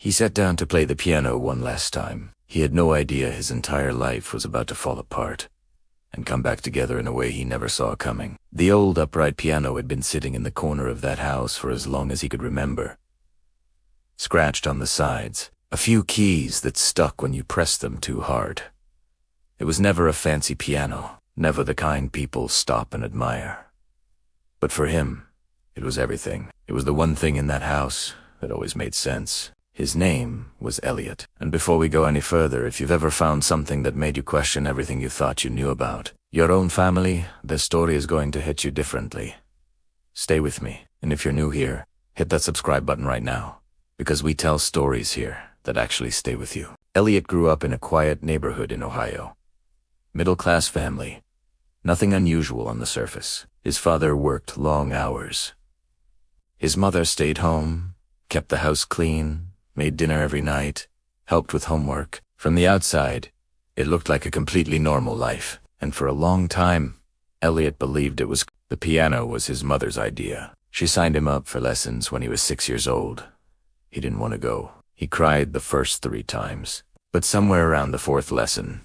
He sat down to play the piano one last time. He had no idea his entire life was about to fall apart and come back together in a way he never saw coming. The old upright piano had been sitting in the corner of that house for as long as he could remember. Scratched on the sides, a few keys that stuck when you pressed them too hard. It was never a fancy piano, never the kind people stop and admire. But for him, it was everything. It was the one thing in that house that always made sense. His name was Elliot. And before we go any further, if you've ever found something that made you question everything you thought you knew about your own family, their story is going to hit you differently. Stay with me, and if you're new here, hit that subscribe button right now, because we tell stories here that actually stay with you. Elliot grew up in a quiet neighborhood in Ohio. Middle-class family. Nothing unusual on the surface. His father worked long hours. His mother stayed home, kept the house clean, made dinner every night, helped with homework. From the outside, it looked like a completely normal life, and for a long time, Elliot believed it was. The piano was his mother's idea. She signed him up for lessons when he was 6 years old. He didn't want to go. He cried the first 3 times. But somewhere around the 4th lesson,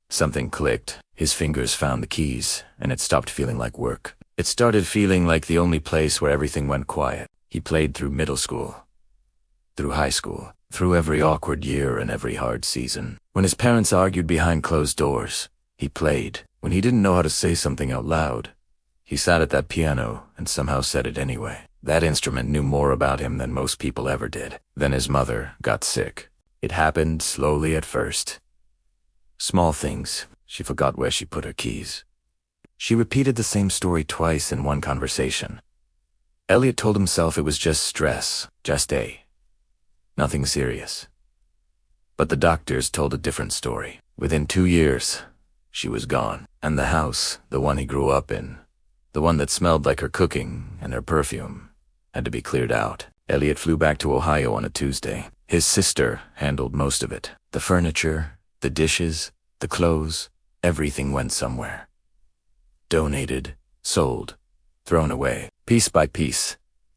something clicked. His fingers found the keys, and it stopped feeling like work. It started feeling like the only place where everything went quiet. He played through middle school, through high school, through every awkward year and every hard season. When his parents argued behind closed doors, he played. When he didn't know how to say something out loud, he sat at that piano and somehow said it anyway. That instrument knew more about him than most people ever did. Then his mother got sick. It happened slowly at first. Small things. She forgot where she put her keys. She repeated the same story twice in one conversation. Elliot told himself it was just stress, nothing serious. But the doctors told a different story. Within 2 years, she was gone. And the house, the one he grew up in, the one that smelled like her cooking and her perfume, had to be cleared out. Elliot flew back to Ohio on a Tuesday. His sister handled most of it. The furniture, the dishes, the clothes, everything went somewhere. Donated, sold, thrown away. Piece by piece,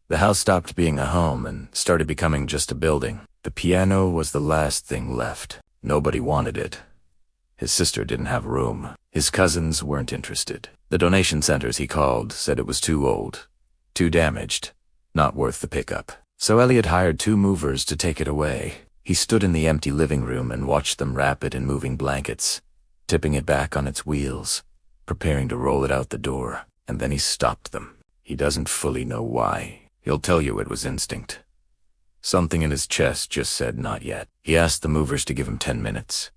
the house stopped being a home and started becoming just a building. The piano was the last thing left. Nobody wanted it. His sister didn't have room. His cousins weren't interested. The donation centers he called said it was too old, too damaged, not worth the pickup. So Elliot hired 2 movers to take it away. He stood in the empty living room and watched them wrap it in moving blankets, tipping it back on its wheels, preparing to roll it out the door. And then he stopped them. He doesn't fully know why. He'll tell you it was instinct. Something in his chest just said not yet. He asked the movers to give him 10 minutes.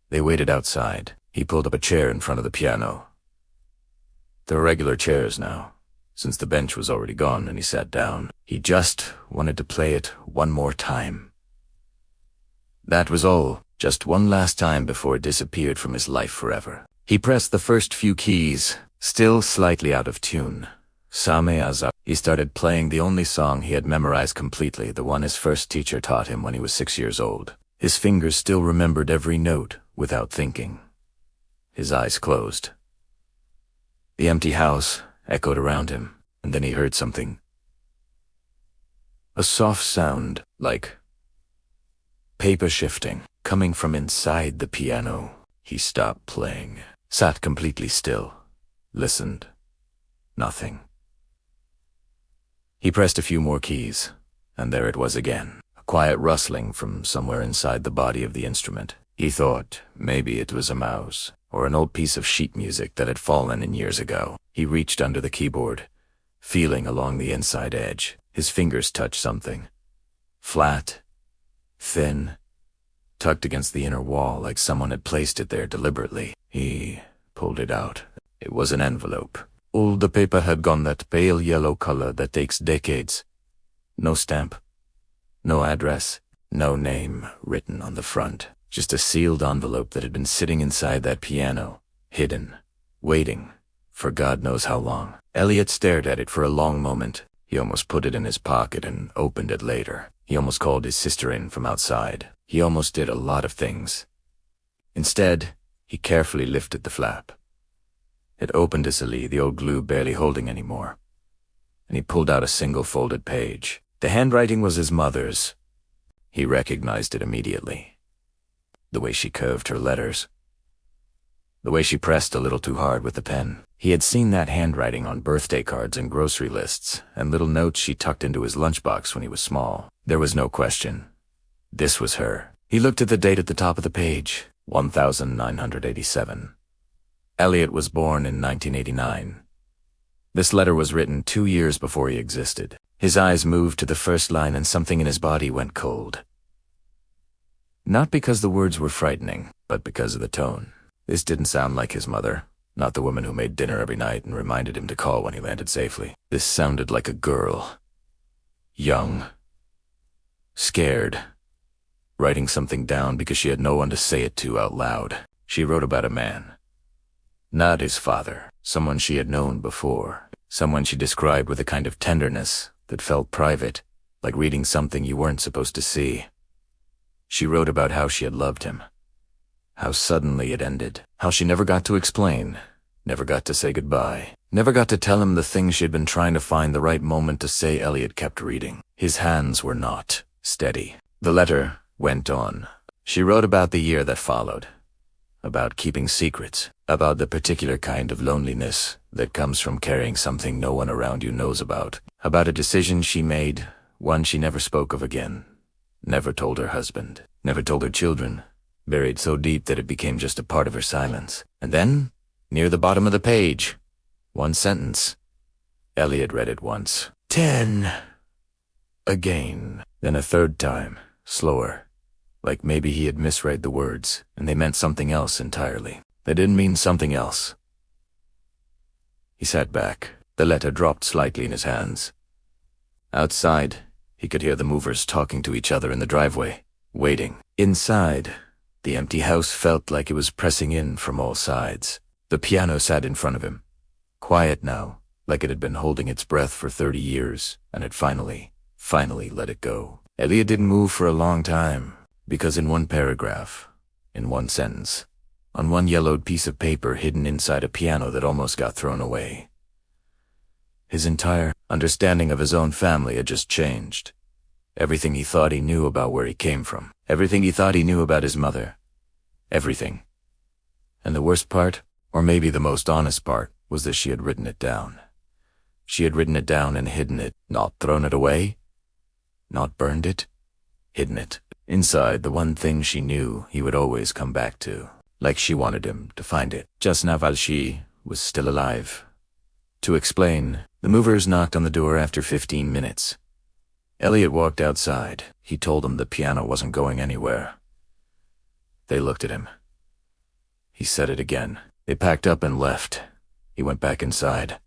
They waited outside. He pulled up a chair in front of the piano. There were regular chairs now, since the bench was already gone, and he sat down. He just wanted to play it one more time. That was all, just one last time before it disappeared from his life forever. He pressed the first few keys, still slightly out of tune. Same Aza. He started playing the only song he had memorized completely, the one his first teacher taught him when he was 6 years old. His fingers still remembered every note without thinking. His eyes closed. The empty house echoed around him, and then he heard something. A soft sound, like paper shifting, coming from inside the piano. He stopped playing, sat completely still, listened. Nothing. He pressed a few more keys, and there it was again, a quiet rustling from somewhere inside the body of the instrument. He thought maybe it was a mouse, or an old piece of sheet music that had fallen in years ago. He reached under the keyboard, feeling along the inside edge. His fingers touched something. Flat, thin, tucked against the inner wall like someone had placed it there deliberately. He pulled it out. It was an envelope. All the paper had gone that pale yellow color that takes decades. No stamp, no address, no name written on the front. Just a sealed envelope that had been sitting inside that piano, hidden, waiting, for God knows how long. Elliot stared at it for a long moment. He almost put it in his pocket and opened it later. He almost called his sister in from outside. He almost did a lot of things. Instead, he carefully lifted the flap. It opened easily, the old glue barely holding any more. And he pulled out a single folded page. The handwriting was his mother's. He recognized it immediately. The way she curved her letters. The way she pressed a little too hard with the pen. He had seen that handwriting on birthday cards and grocery lists, and little notes she tucked into his lunchbox when he was small. There was no question. This was her. He looked at the date at the top of the page, 1987. Elliot was born in 1989. This letter was written 2 years before he existed. His eyes moved to the first line and something in his body went cold. Not because the words were frightening, but because of the tone. This didn't sound like his mother, not the woman who made dinner every night and reminded him to call when he landed safely. This sounded like a girl. Young. Scared. Writing something down because she had no one to say it to out loud. She wrote about a man. Not his father, someone she had known before. Someone she described with a kind of tenderness that felt private, like reading something you weren't supposed to see. She wrote about how she had loved him. How suddenly it ended. How she never got to explain. Never got to say goodbye. Never got to tell him the things she had been trying to find the right moment to say. Elliot kept reading. His hands were not steady. The letter went on. She wrote about the year that followed. About keeping secrets. About the particular kind of loneliness that comes from carrying something no one around you knows about. About a decision she made, one she never spoke of again. Never told her husband. Never told her children. Buried so deep that it became just a part of her silence. And then, near the bottom of the page, one sentence. Elliot read it once. 10. Again. Then a third time, slower. Like maybe he had misread the words, and they meant something else entirely. They didn't mean something else. He sat back. The letter dropped slightly in his hands. Outside, he could hear the movers talking to each other in the driveway, waiting. Inside, the empty house felt like it was pressing in from all sides. The piano sat in front of him, quiet now, like it had been holding its breath for 30 years, and had finally let it go. Elliot didn't move for a long time, because in one paragraph, in one sentence, on one yellowed piece of paper hidden inside a piano that almost got thrown away, his entire understanding of his own family had just changed. Everything he thought he knew about where he came from. Everything he thought he knew about his mother. Everything. And the worst part, or maybe the most honest part, was that she had written it down. She had written it down and hidden it, not thrown it away, not burned it, hidden it. Inside, the one thing she knew he would always come back to, like she wanted him to find it, just now while she was still alive. To explain, the movers knocked on the door after 15 minutes. Elliot walked outside. He told them the piano wasn't going anywhere. They looked at him. He said it again. They packed up and left. He went back inside.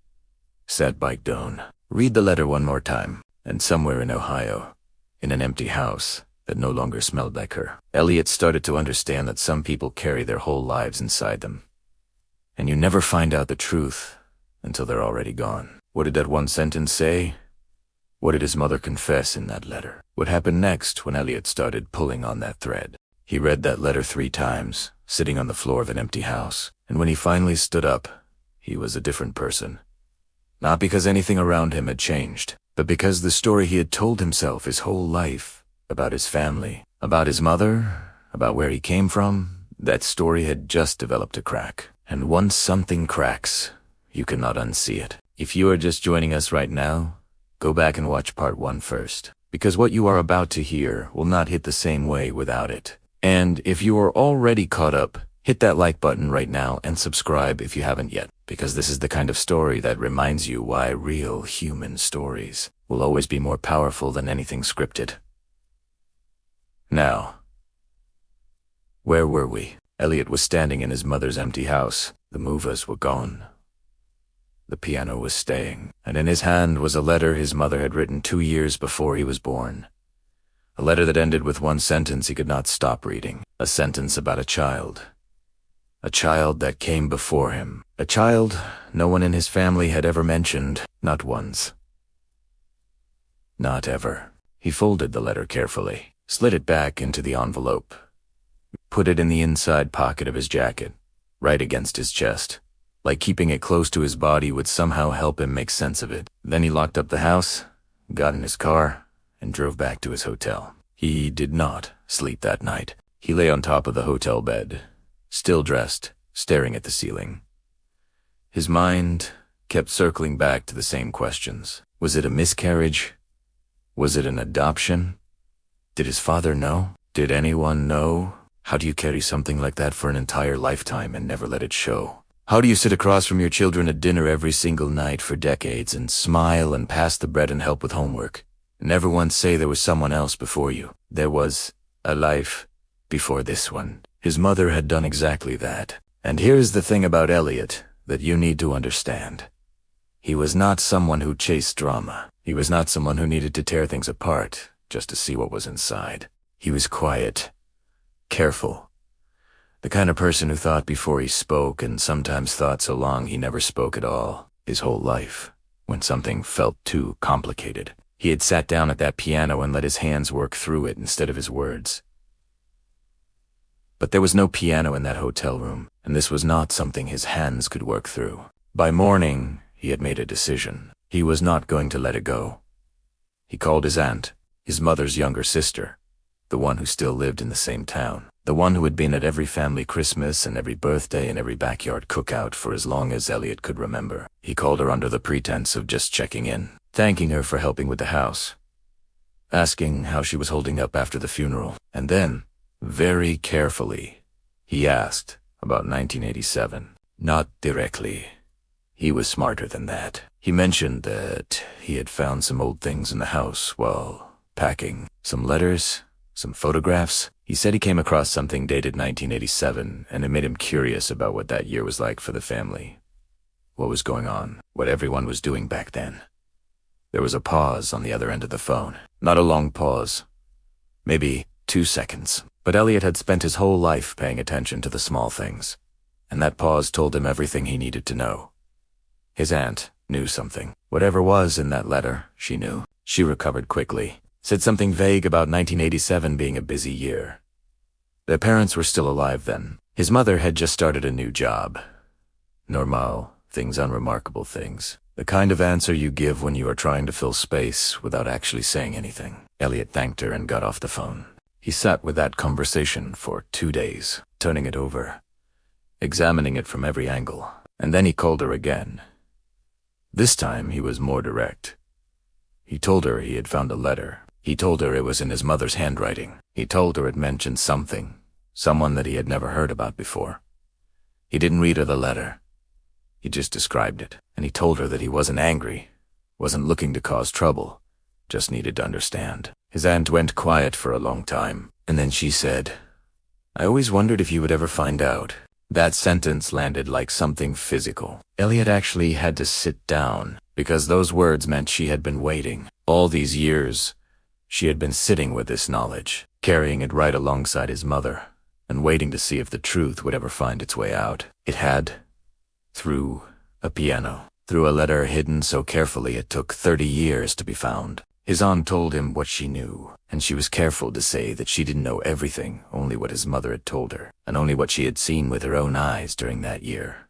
Sat bike down. Read the letter one more time. And somewhere in Ohio, in an empty house that no longer smelled like her, Elliot started to understand that some people carry their whole lives inside them. And you never find out the truth until they're already gone. What did that one sentence say? What did his mother confess in that letter? What happened next when Elliot started pulling on that thread? He read that letter 3 times, sitting on the floor of an empty house. And when he finally stood up, he was a different person. Not because anything around him had changed, but because the story he had told himself his whole life, about his family, about his mother, about where he came from, that story had just developed a crack. And once something cracks, you cannot unsee it. If you are just joining us right now, go back and watch part 1 first, because what you are about to hear will not hit the same way without it. And if you are already caught up, hit that like button right now and subscribe if you haven't yet, because this is the kind of story that reminds you why real human stories will always be more powerful than anything scripted. Now, where were we? Elliot was standing in his mother's empty house. The movers were gone. The piano was staying, and in his hand was a letter his mother had written 2 years before he was born. A letter that ended with one sentence he could not stop reading. A sentence about a child. A child that came before him. A child no one in his family had ever mentioned, not once. Not ever. He folded the letter carefully, slid it back into the envelope, put it in the inside pocket of his jacket, right against his chest. Like keeping it close to his body would somehow help him make sense of it. Then he locked up the house, got in his car, and drove back to his hotel. He did not sleep that night. He lay on top of the hotel bed, still dressed, staring at the ceiling. His mind kept circling back to the same questions. Was it a miscarriage? Was it an adoption? Did his father know? Did anyone know? How do you carry something like that for an entire lifetime and never let it show? How do you sit across from your children at dinner every single night for decades and smile and pass the bread and help with homework? Never once say there was someone else before you. There was a life before this one. His mother had done exactly that. And here's the thing about Elliot that you need to understand. He was not someone who chased drama. He was not someone who needed to tear things apart just to see what was inside. He was quiet, careful. The kind of person who thought before he spoke, and sometimes thought so long he never spoke at all, his whole life, when something felt too complicated. He had sat down at that piano and let his hands work through it instead of his words. But there was no piano in that hotel room, and this was not something his hands could work through. By morning, he had made a decision. He was not going to let it go. He called his aunt, his mother's younger sister, the one who still lived in the same town, the one who had been at every family Christmas and every birthday and every backyard cookout for as long as Elliot could remember. He called her under the pretense of just checking in, thanking her for helping with the house, asking how she was holding up after the funeral, and then, very carefully, he asked about 1987. Not directly. He was smarter than that. He mentioned that he had found some old things in the house while packing. Some letters, some photographs. He said he came across something dated 1987, and it made him curious about what that year was like for the family. What was going on, what everyone was doing back then. There was a pause on the other end of the phone. Not a long pause. Maybe 2 seconds. But Elliot had spent his whole life paying attention to the small things, and that pause told him everything he needed to know. His aunt knew something. Whatever was in that letter, she knew. She recovered quickly. Said something vague about 1987 being a busy year. Their parents were still alive then. His mother had just started a new job. Normal things, unremarkable things. The kind of answer you give when you are trying to fill space without actually saying anything. Elliot thanked her and got off the phone. He sat with that conversation for 2 days, turning it over, examining it from every angle, and then he called her again. This time he was more direct. He told her he had found a letter. He told her it was in his mother's handwriting. He told her it mentioned something, someone that he had never heard about before. He didn't read her the letter. He just described it, and he told her that he wasn't angry, wasn't looking to cause trouble, just needed to understand. His aunt went quiet for a long time, and then she said, "I always wondered if you would ever find out." That sentence landed like something physical. Elliot actually had to sit down, because those words meant she had been waiting. All these years, she had been sitting with this knowledge, carrying it right alongside his mother, and waiting to see if the truth would ever find its way out. It had, through a piano, through a letter hidden so carefully it took 30 years to be found. His aunt told him what she knew, and she was careful to say that she didn't know everything, only what his mother had told her, and only what she had seen with her own eyes during that year.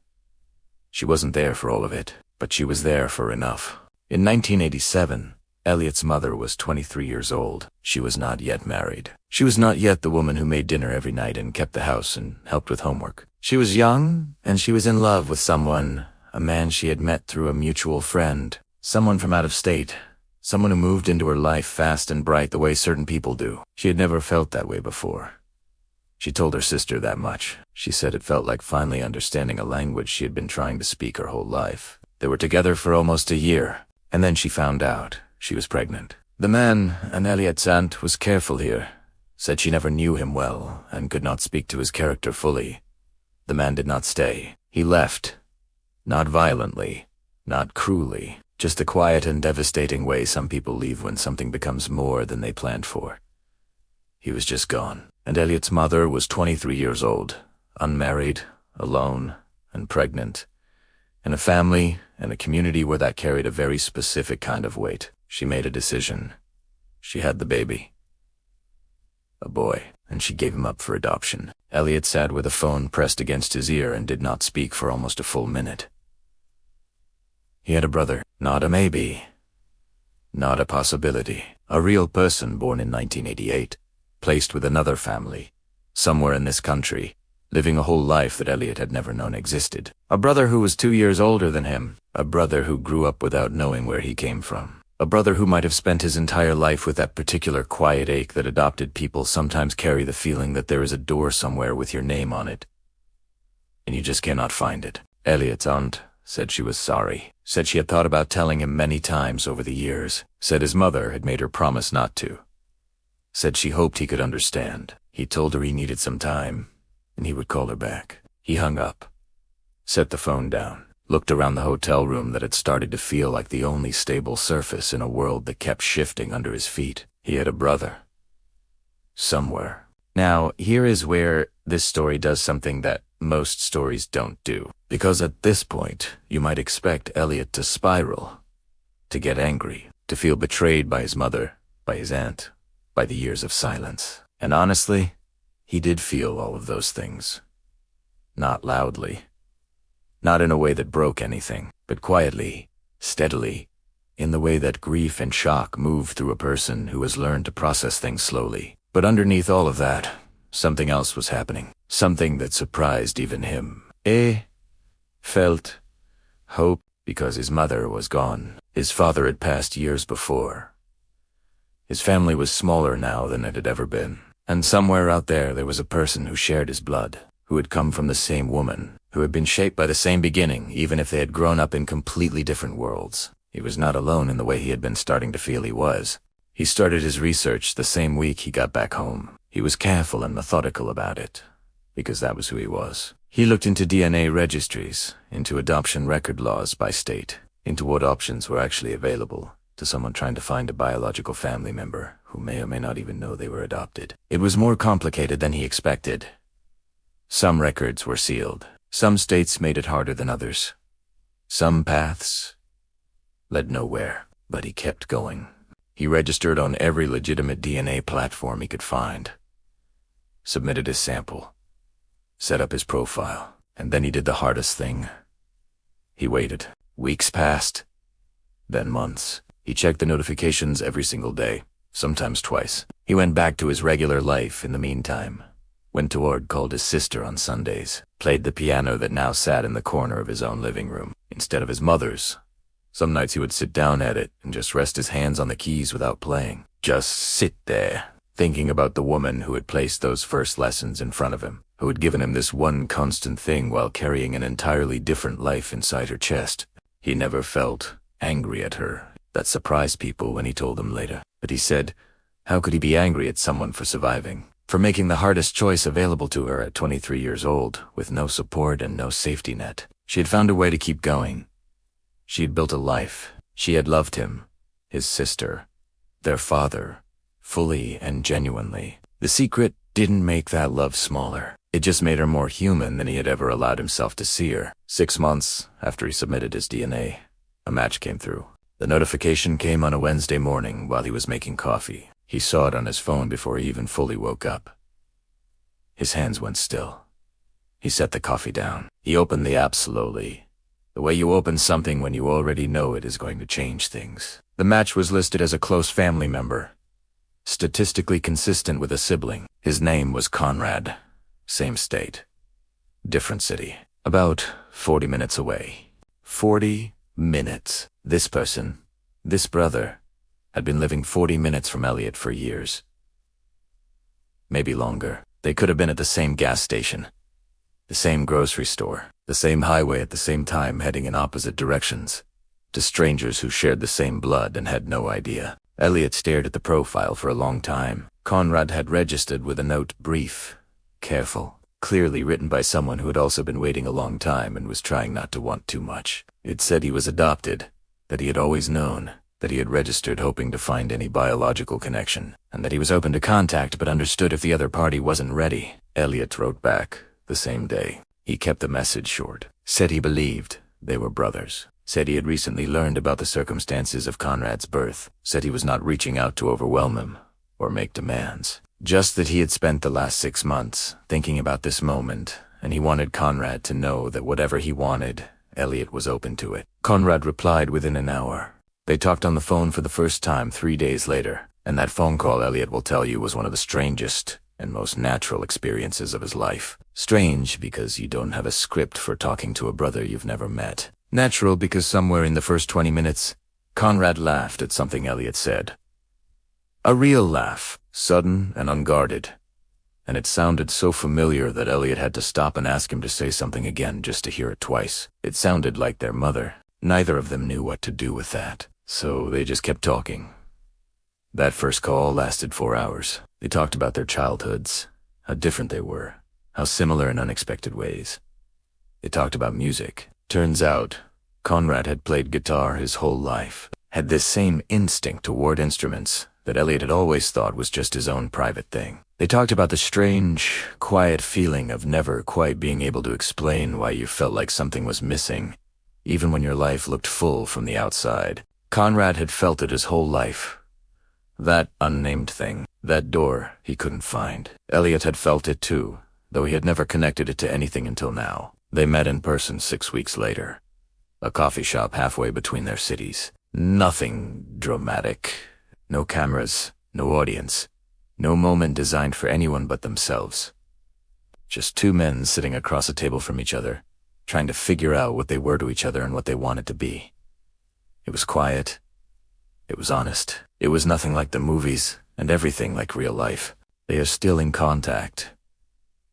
She wasn't there for all of it, but she was there for enough. In 1987, Elliot's mother was 23 years old. She was not yet married. She was not yet the woman who made dinner every night and kept the house and helped with homework. She was young, and she was in love with someone, a man she had met through a mutual friend, someone from out of state. Someone who moved into her life fast and bright the way certain people do. She had never felt that way before. She told her sister that much. She said it felt like finally understanding a language she had been trying to speak her whole life. They were together for almost a year, and then she found out she was pregnant. The man, an Elliot's aunt, was careful here. Said she never knew him well and could not speak to his character fully. The man did not stay. He left. Not violently, not cruelly. Just the quiet and devastating way some people leave when something becomes more than they planned for. He was just gone. And Elliot's mother was 23 years old, unmarried, alone, and pregnant, in a family and a community where that carried a very specific kind of weight. She made a decision. She had the baby. A boy, and she gave him up for adoption. Elliot sat with a phone pressed against his ear and did not speak for almost a full minute. He had a brother, not a maybe, not a possibility. A real person born in 1988, placed with another family, somewhere in this country, living a whole life that Elliot had never known existed. A brother who was 2 years older than him, a brother who grew up without knowing where he came from. A brother who might have spent his entire life with that particular quiet ache that adopted people sometimes carry, the feeling that there is a door somewhere with your name on it, and you just cannot find it. Elliot's aunt said she was sorry, said she had thought about telling him many times over the years, said his mother had made her promise not to, said she hoped he could understand. He told her he needed some time, and he would call her back. He hung up, set the phone down, looked around the hotel room that had started to feel like the only stable surface in a world that kept shifting under his feet. He had a brother. Somewhere. Now, here is where this story does something that most stories don't do. Because at this point, you might expect Elliot to spiral, to get angry, to feel betrayed by his mother, by his aunt, by the years of silence. And honestly, he did feel all of those things. Not loudly. Not in a way that broke anything, but quietly, steadily, in the way that grief and shock move through a person who has learned to process things slowly. But underneath all of that, something else was happening. Something that surprised even him. Felt hope, because his mother was gone. His father had passed years before. His family was smaller now than it had ever been. And somewhere out there was a person who shared his blood, who had come from the same woman, who had been shaped by the same beginning, even if they had grown up in completely different worlds. He was not alone in the way he had been starting to feel he was. He started his research the same week he got back home. He was careful and methodical about it, because that was who he was. He looked into DNA registries, into adoption record laws by state, into what options were actually available to someone trying to find a biological family member who may or may not even know they were adopted. It was more complicated than he expected. Some records were sealed. Some states made it harder than others. Some paths led nowhere, but he kept going. He registered on every legitimate DNA platform he could find, submitted his sample, set up his profile, and then he did the hardest thing. He waited. Weeks passed, then months. He checked the notifications every single day, sometimes twice. He went back to his regular life in the meantime. Went to work, called his sister on Sundays, played the piano that now sat in the corner of his own living room, instead of his mother's. Some nights he would sit down at it and just rest his hands on the keys without playing. Just sit there, thinking about the woman who had placed those first lessons in front of him, who had given him this one constant thing while carrying an entirely different life inside her chest. He never felt angry at her. That surprised people when he told them later. But he said, how could he be angry at someone for surviving? For making the hardest choice available to her at 23 years old, with no support and no safety net. She had found a way to keep going. She had built a life. She had loved him, his sister, their father, fully and genuinely. The secret didn't make that love smaller. It just made her more human than he had ever allowed himself to see her. 6 months after he submitted his DNA, a match came through. The notification came on a Wednesday morning while he was making coffee. He saw it on his phone before he even fully woke up. His hands went still. He set the coffee down. He opened the app slowly, the way you open something when you already know it is going to change things. The match was listed as a close family member, statistically consistent with a sibling. His name was Conrad. Same state, different city, about 40 minutes away. 40 minutes. This person, this brother, had been living 40 minutes from Elliot for years. Maybe longer. They could have been at the same gas station, the same grocery store, the same highway at the same time, heading in opposite directions, to strangers who shared the same blood and had no idea. Elliot stared at the profile for a long time. Conrad had registered with a note, brief, careful, clearly written by someone who had also been waiting a long time and was trying not to want too much. It said he was adopted, that he had always known, that he had registered hoping to find any biological connection, and that he was open to contact but understood if the other party wasn't ready. Elliot wrote back the same day. He kept the message short, said he believed they were brothers, said he had recently learned about the circumstances of Conrad's birth, said he was not reaching out to overwhelm him or make demands, just that he had spent the last 6 months thinking about this moment, and he wanted Conrad to know that whatever he wanted, Elliot was open to it. Conrad replied within an hour. They talked on the phone for the first time 3 days later. And that phone call, Elliot will tell you, was one of the strangest and most natural experiences of his life. Strange because you don't have a script for talking to a brother you've never met. Natural because somewhere in the first 20 minutes, Conrad laughed at something Elliot said. A real laugh, sudden and unguarded. And it sounded so familiar that Elliot had to stop and ask him to say something again just to hear it twice. It sounded like their mother. Neither of them knew what to do with that, so they just kept talking. That first call lasted 4 hours. They talked about their childhoods, how different they were, how similar in unexpected ways. They talked about music. Turns out, Conrad had played guitar his whole life, had this same instinct toward instruments that Elliot had always thought was just his own private thing. They talked about the strange, quiet feeling of never quite being able to explain why you felt like something was missing, even when your life looked full from the outside. Conrad had felt it his whole life. That unnamed thing, that door he couldn't find. Elliot had felt it too, though he had never connected it to anything until now. They met in person 6 weeks later. A coffee shop halfway between their cities. Nothing dramatic. No cameras, no audience, no moment designed for anyone but themselves. Just two men sitting across a table from each other, trying to figure out what they were to each other and what they wanted to be. It was quiet. It was honest. It was nothing like the movies, and everything like real life. They are still in contact.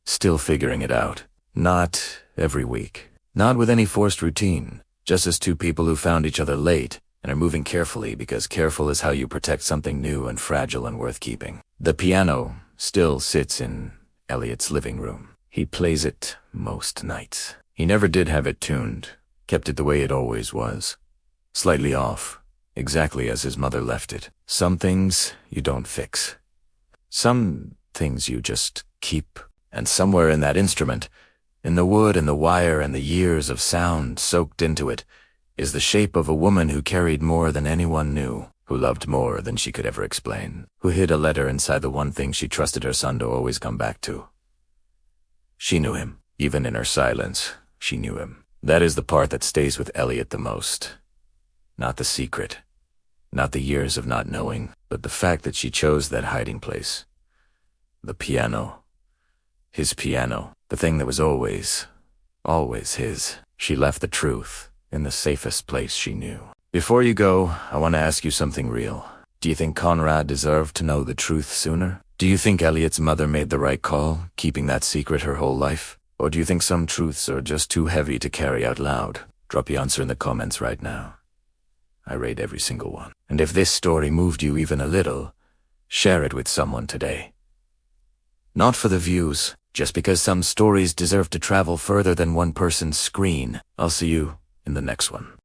Still figuring it out. Not every week. Not with any forced routine. Just as two people who found each other late and are moving carefully because careful is how you protect something new and fragile and worth keeping. The piano still sits in Elliot's living room. He plays it most nights. He never did have it tuned. Kept it the way it always was. Slightly off. Exactly as his mother left it. Some things you don't fix. Some things you just keep. And somewhere in that instrument, in the wood and the wire and the years of sound soaked into it, is the shape of a woman who carried more than anyone knew, who loved more than she could ever explain, who hid a letter inside the one thing she trusted her son to always come back to. She knew him. Even in her silence, she knew him. That is the part that stays with Elliot the most. Not the secret. Not the years of not knowing, but the fact that she chose that hiding place. The piano. His piano. The thing that was always his. She left the truth in the safest place she knew. Before you go, I want to ask you something real. Do you think Conrad deserved to know the truth sooner? Do you think Elliot's mother made the right call, keeping that secret her whole life? Or do you think some truths are just too heavy to carry out loud? Drop your answer in the comments right now. I rate every single one. And if this story moved you even a little, share it with someone today. Not for the views, just because some stories deserve to travel further than one person's screen. I'll see you in the next one.